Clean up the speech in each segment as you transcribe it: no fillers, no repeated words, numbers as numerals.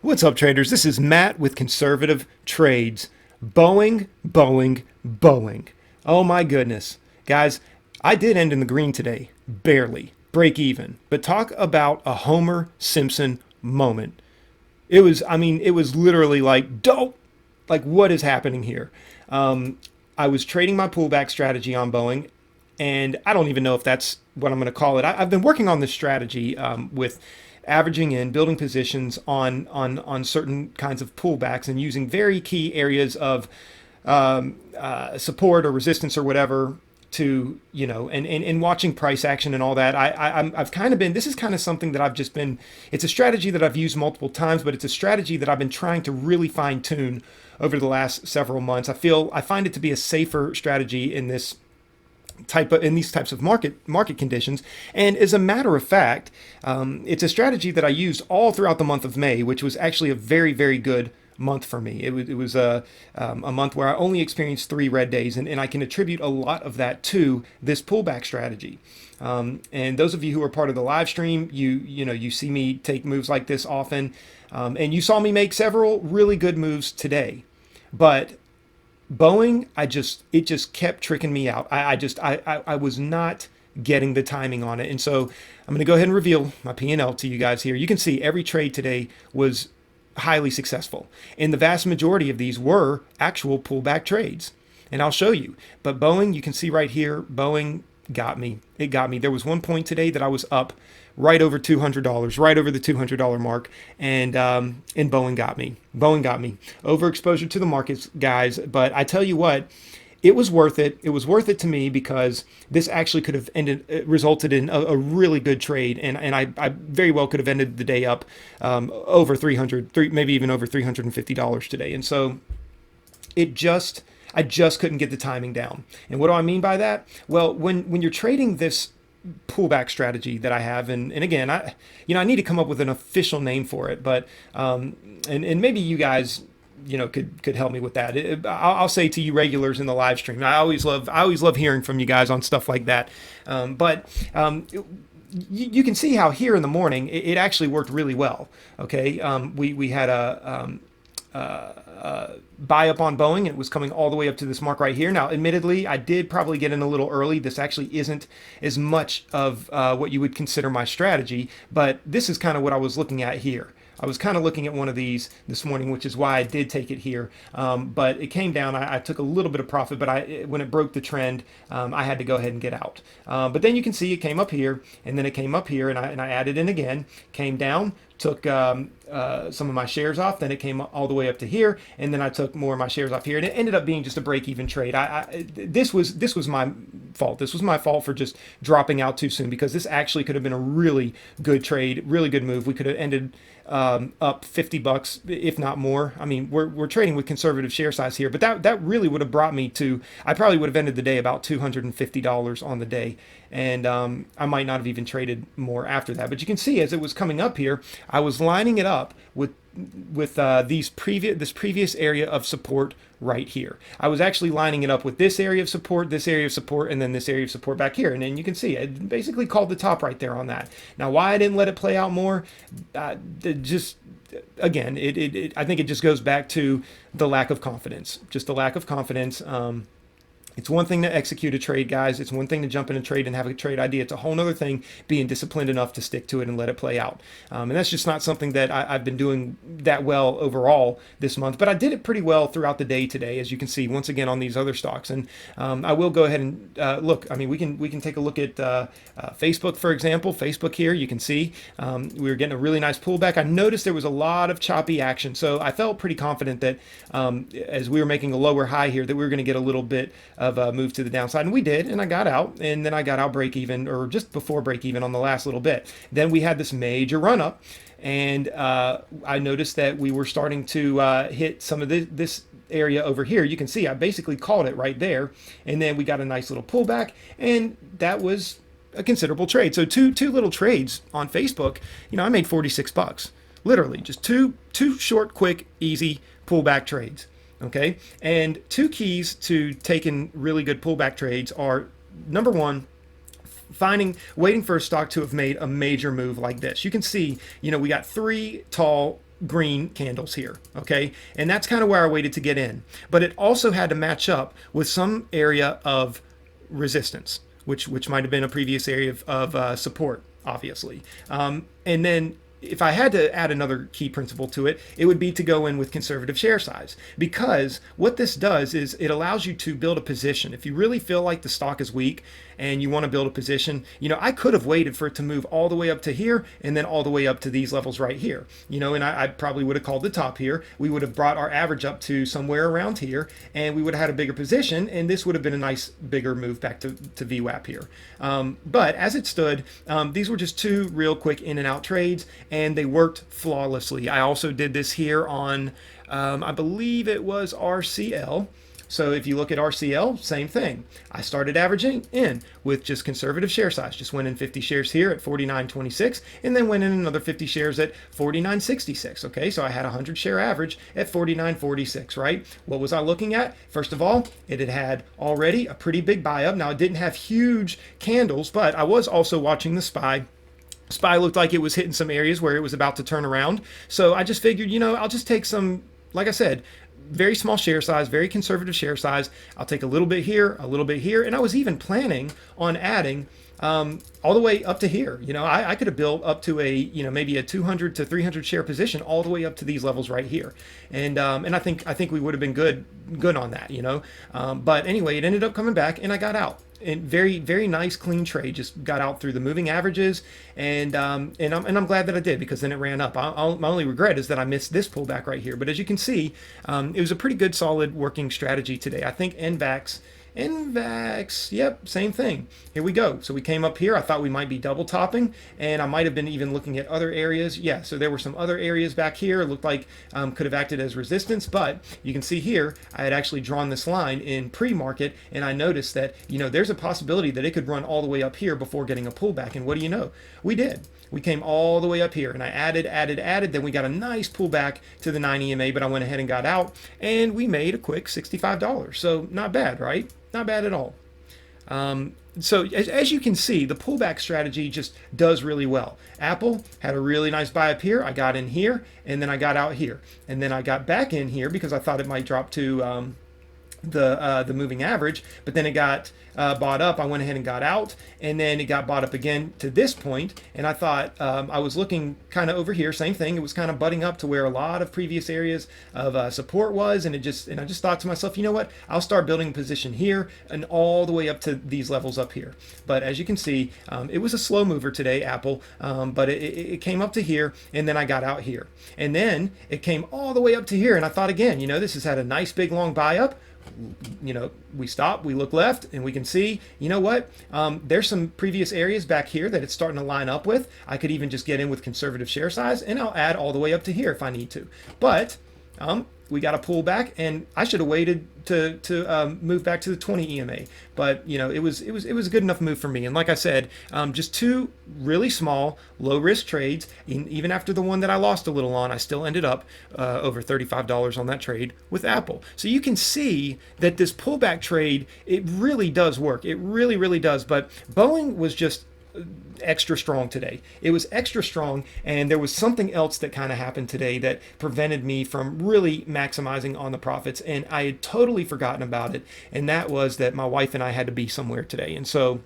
What's up, traders? This is Matt with Conservative Trades. Boeing, Boeing, Boeing. Oh my goodness. Guys, I did end in the green today. Barely. Break even. But talk about a Homer Simpson moment. It was literally like, dope. Like, what is happening here? I was trading my pullback strategy on Boeing, and I don't even know if that's what I'm going to call it. I've been working on this strategy with averaging in, building positions on certain kinds of pullbacks, and using very key areas of support or resistance or whatever to, and watching price action and all that. I've kind of been, this is kind of something that I've just been, it's a strategy that I've used multiple times, but it's a strategy that I've been trying to really fine tune over the last several months. I find it to be a safer strategy in this in these types of market conditions. And as a matter of fact, it's a strategy that I used all throughout the month of May, which was actually a very, very good month for me. It was a month where I only experienced 3 red days, and I can attribute a lot of that to this pullback strategy. And those of you who are part of the live stream, you see me take moves like this often, and you saw me make several really good moves today. But Boeing, it just kept tricking me out. I was not getting the timing on it. And so I'm going to go ahead and reveal my P&L to you guys here. You can see every trade today was highly successful. And the vast majority of these were actual pullback trades. And I'll show you. But Boeing, you can see right here, Boeing got me. It got me. There was one point today that I was up right over $200, right over the $200 mark, and Boeing got me. Boeing got me. Overexposure to the markets, guys. But I tell you what, it was worth it. It was worth it to me because this actually could have resulted in a really good trade, and I very well could have ended the day up over maybe even over $350 today. And so I just couldn't get the timing down. And what do I mean by that? Well, when you're trading this pullback strategy that I have, and again, I need to come up with an official name for it, but and maybe you guys could help me with that. I'll say to you regulars in the live stream, I always love hearing from you guys on stuff like that. You can see how here in the morning it actually worked really well. Okay, we had a buy up on Boeing. It was coming all the way up to this mark right here. Now, admittedly, I did probably get in a little early. This actually isn't as much of what you would consider my strategy, but this is kind of what I was looking at here. I was kind of looking at one of these this morning, which is why I did take it here. But it came down. I took a little bit of profit, but when it broke the trend, I had to go ahead and get out. But then you can see it came up here, and then it came up here, and I added in again, came down, took some of my shares off, then it came all the way up to here, and then I took more of my shares off here, and it ended up being just a break-even trade. This was my fault. This was my fault for just dropping out too soon, because this actually could have been a really good trade, really good move. We could have ended up $50, if not more. I mean, we're trading with conservative share size here, but that really would have brought me to, I probably would have ended the day about $250 on the day, and I might not have even traded more after that. But you can see as it was coming up here, I was lining it up with this previous area of support right here. I was actually lining it up with this area of support, and then this area of support back here. And then you can see it basically called the top right there on that. Now, why I didn't let it play out more, again, I think it just goes back to the lack of confidence, just the lack of confidence. It's one thing to execute a trade, guys. It's one thing to jump in a trade and have a trade idea. It's a whole other thing being disciplined enough to stick to it and let it play out. And that's just not something that I've been doing that well overall this month. But I did it pretty well throughout the day today, as you can see, once again, on these other stocks. And I will go ahead and look. I mean, we can take a look at Facebook, for example. Facebook here, you can see we were getting a really nice pullback. I noticed there was a lot of choppy action. So I felt pretty confident that as we were making a lower high here, that we were going to get a little bit of a move to the downside, and we did, and I got out, and then I got out break even, or just before break even on the last little bit. Then we had this major run up, and I noticed that we were starting to hit some of this area over here. You can see I basically called it right there, and then we got a nice little pullback, and that was a considerable trade. So two little trades on Facebook, I made $46, literally just two short, quick, easy pullback trades. Okay, and 2 keys to taking really good pullback trades are, number one, waiting for a stock to have made a major move like this. You can see, we got 3 tall green candles here, okay? And that's kind of where I waited to get in. But it also had to match up with some area of resistance, which might have been a previous area of support, obviously. And then if I had to add another key principle to it, it would be to go in with conservative share size. Because what this does is it allows you to build a position. If you really feel like the stock is weak and you want to build a position, I could have waited for it to move all the way up to here and then all the way up to these levels right here. And I probably would have called the top here. We would have brought our average up to somewhere around here, and we would have had a bigger position, and this would have been a nice bigger move back to VWAP here. But as it stood, these were just two real quick in and out trades, and they worked flawlessly. I also did this here on, I believe it was RCL. So if you look at RCL, same thing. I started averaging in with just conservative share size. Just went in 50 shares here at 49.26, and then went in another 50 shares at 49.66. Okay, so I had a 100 share average at 49.46, right? What was I looking at? First of all, it had already a pretty big buy up. Now, it didn't have huge candles, but I was also watching the SPY. SPY looked like it was hitting some areas where it was about to turn around. So I just figured, I'll just take some, like I said, very small share size, very conservative share size. I'll take a little bit here, a little bit here. And I was even planning on adding all the way up to here. I could have built up to a, maybe a 200 to 300 share position all the way up to these levels right here. And I think we would have been good on that, But anyway, it ended up coming back and I got out. And very, very nice clean trade. Just got out through the moving averages, and I'm glad that I did, because then it ran up. My only regret is that I missed this pullback right here. But as you can see, it was a pretty good, solid working strategy today. I think NVAX, yep, same thing. Here we go. So we came up here. I thought we might be double topping, and I might have been even looking at other areas. Yeah, so there were some other areas back here. It looked like could have acted as resistance, but you can see here, I had actually drawn this line in pre-market, and I noticed that, there's a possibility that it could run all the way up here before getting a pullback. And what do you know? We did. We came all the way up here, and I added. Then we got a nice pullback to the 9 EMA, but I went ahead and got out, and we made a quick $65. So not bad, right? Not bad at all. So as you can see, the pullback strategy just does really well. Apple had a really nice buy up here. I got in here, and then I got out here. And then I got back in here because I thought it might drop to the moving average, but then it got bought up. I went ahead and got out, and then it got bought up again to this point, and I thought I was looking kind of over here, same thing. It was kind of butting up to where a lot of previous areas of support was, and I just thought to myself, you know what, I'll start building a position here and all the way up to these levels up here. But as you can see, it was a slow mover today, Apple, but it came up to here, and then I got out here, and then it came all the way up to here, and I thought again, this has had a nice big long buy up. We stop, we look left, and we can see, what? There's some previous areas back here that it's starting to line up with. I could even just get in with conservative share size, and I'll add all the way up to here if I need to. But we got to pull back, and I should have waited to move back to the 20 EMA. But it was a good enough move for me. And like I said, just two really small, low risk trades. Even after the one that I lost a little on, I still ended up over $35 on that trade with Apple. So you can see that this pullback trade, it really does work. It really, really does. But Boeing was just extra strong today. It was extra strong, and there was something else that kind of happened today that prevented me from really maximizing on the profits, and I had totally forgotten about it, and that was that my wife and I had to be somewhere today. And so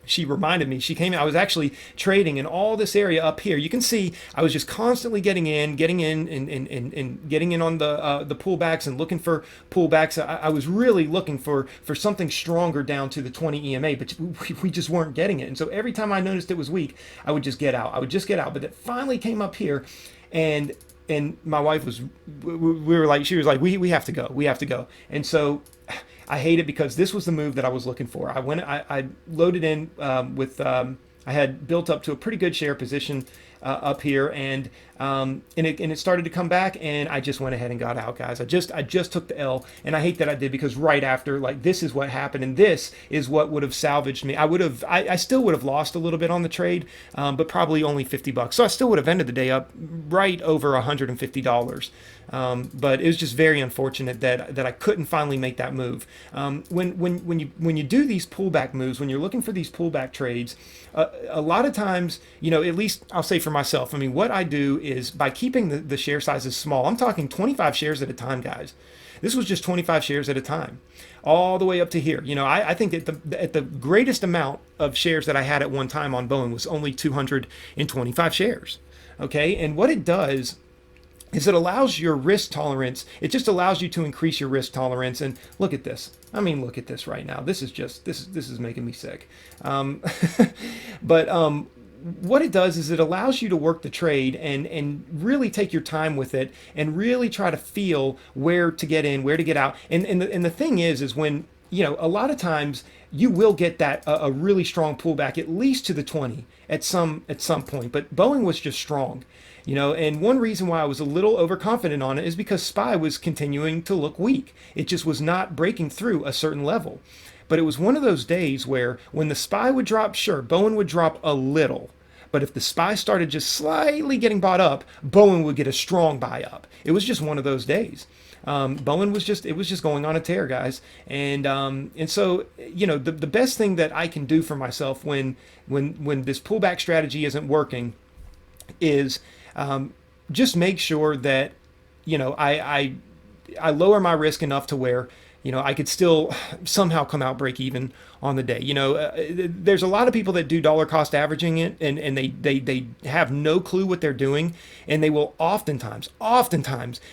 she reminded me. She came in. I was actually trading in all this area up here. You can see I was just constantly getting in, and getting in on the pullbacks and looking for pullbacks. I was really looking for something stronger down to the 20 EMA, but we just weren't getting it. And so every time I noticed it was weak, I would just get out. But it finally came up here, and my wife was, she was like, we have to go. And so I hate it because this was the move that I was looking for. I loaded in I had built up to a pretty good share position up here, and it started to come back, and I just went ahead and got out, guys. I just took the L, and I hate that I did, because right after, this is what happened, and this is what would have salvaged me. I still would have lost a little bit on the trade, but probably only $50. So I still would have ended the day up right over $150. But it was just very unfortunate that I couldn't finally make that move. When you do these pullback moves, when you're looking for these pullback trades, a lot of times, at least I'll say for myself, what I do is by keeping the share sizes small. I'm talking 25 shares at a time, guys. This was just 25 shares at a time, all the way up to here. I think at the greatest amount of shares that I had at one time on Boeing was only 225 shares. Okay, and what it does is it allows your risk tolerance. It just allows you to increase your risk tolerance. And look at this. I mean, look at this right now. This is making me sick. But what it does is it allows you to work the trade and really take your time with it and really try to feel where to get in, where to get out. And the thing is when, a lot of times you will get that a really strong pullback, at least to the 20 at some point. But Boeing was just strong, and one reason why I was a little overconfident on it is because SPY was continuing to look weak. It just was not breaking through a certain level. But it was one of those days where when the SPY would drop, sure, Boeing would drop a little. But if the SPY started just slightly getting bought up, Boeing would get a strong buy up. It was just one of those days. Boeing was just going on a tear, guys. And so, the best thing that I can do for myself when this pullback strategy isn't working is just make sure that, I lower my risk enough to where, I could still somehow come out break even on the day. There's a lot of people that do dollar cost averaging it, and they have no clue what they're doing, and they will oftentimes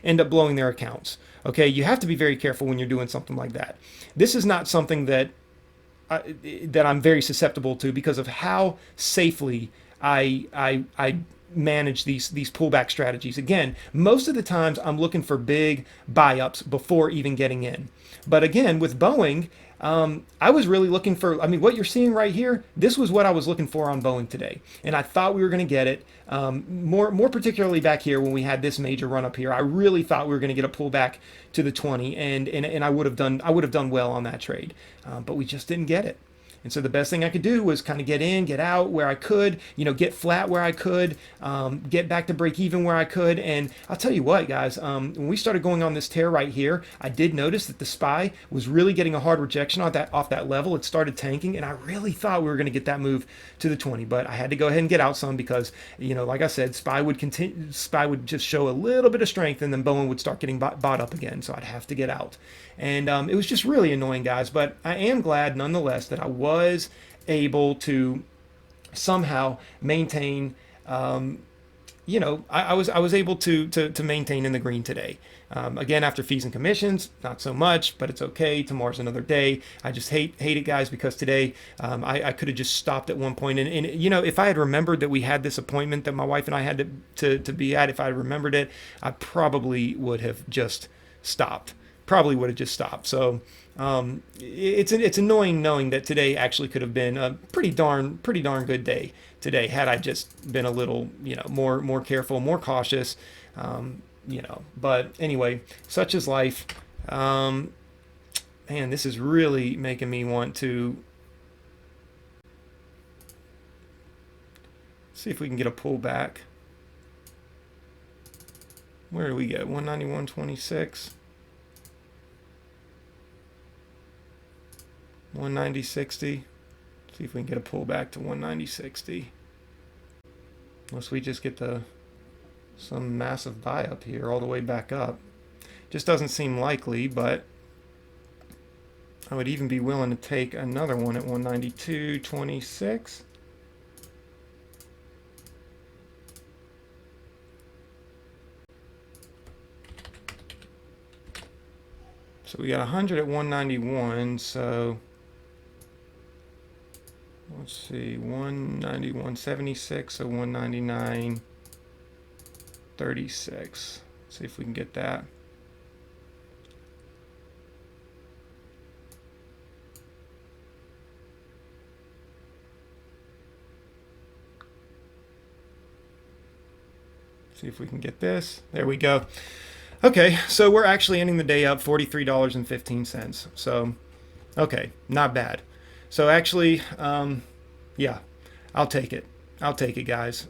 end up blowing their accounts. Okay, you have to be very careful when you're doing something like that. This is not something that I'm very susceptible to because of how safely I manage these pullback strategies. Again, most of the times I'm looking for big buy ups before even getting in. But again, with Boeing, I was really looking for, what you're seeing right here, this was what I was looking for on Boeing today. And I thought we were going to get it, more particularly back here when we had this major run up here. I really thought we were going to get a pullback to the 20, and I would have done well on that trade. But we just didn't get it. And so the best thing I could do was kind of get in, get out where I could, get flat where I could, get back to break even where I could. And I'll tell you what, guys, when we started going on this tear right here, I did notice that the SPY was really getting a hard rejection off that level. It started tanking, and I really thought we were going to get that move to the 20. But I had to go ahead and get out some because, like I said, SPY would just show a little bit of strength, and then Boeing would start getting bought up again. So I'd have to get out. And it was just really annoying, guys. But I am glad, nonetheless, that I was able to somehow maintain. I was able to maintain in the green today. Again, after fees and commissions, not so much, but it's okay. Tomorrow's another day. I just hate it, guys, because today I could have just stopped at one point. And if I had remembered that we had this appointment that my wife and I had to be at, if I had remembered it, I probably would have just stopped. So it's annoying knowing that today actually could have been a pretty darn good day today had I just been a little more careful, more cautious, But anyway, such is life. Man, this is really making me want to see if we can get a pullback. Where do we get 191.26? 190.60. See if we can get a pullback to 190.60. Unless we just get some massive buy up here all the way back up. Just doesn't seem likely, but I would even be willing to take another one at 192.26. So we got 100 at 191, so let's see, 191.76, so 199.36. See if we can get that. See if we can get this. There we go. Okay, so we're actually ending the day up $43.15. So, okay, not bad. So actually, yeah, I'll take it. I'll take it, guys.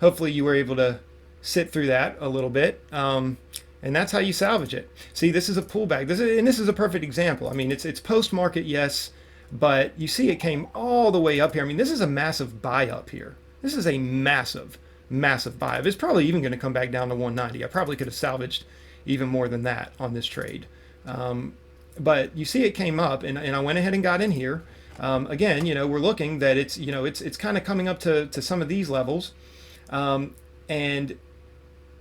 Hopefully you were able to sit through that a little bit. And that's how you salvage it. See, this is a pullback. This is a perfect example. I mean, it's post-market, yes, but you see it came all the way up here. I mean, this is a massive buy up here. This is a massive massive buy. If it's probably even going to come back down to 190, I probably could have salvaged even more than that on this trade. But you see it came up, and I went ahead and got in here. Again, we're looking that it's kind of coming up to some of these levels. And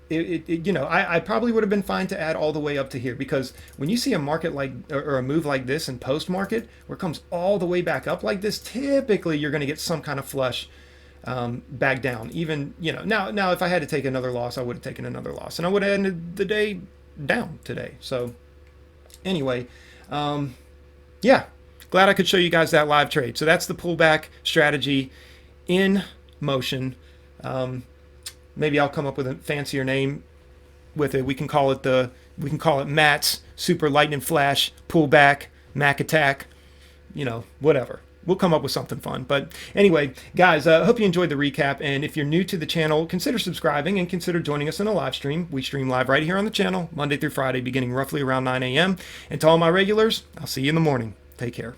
I probably would have been fine to add all the way up to here, because when you see a market like, or a move like this in post market where it comes all the way back up like this, typically you're going to get some kind of flush back down. Even, now if I had to take another loss, I would have taken another loss, and I would have ended the day down today. So anyway, yeah, glad I could show you guys that live trade. So that's the pullback strategy in motion. Maybe I'll come up with a fancier name with it. We can call it Matt's Super Lightning Flash Pullback Mac Attack, whatever. We'll come up with something fun. But anyway, guys, I hope you enjoyed the recap. And if you're new to the channel, consider subscribing and consider joining us in a live stream. We stream live right here on the channel, Monday through Friday, beginning roughly around 9 a.m. And to all my regulars, I'll see you in the morning. Take care.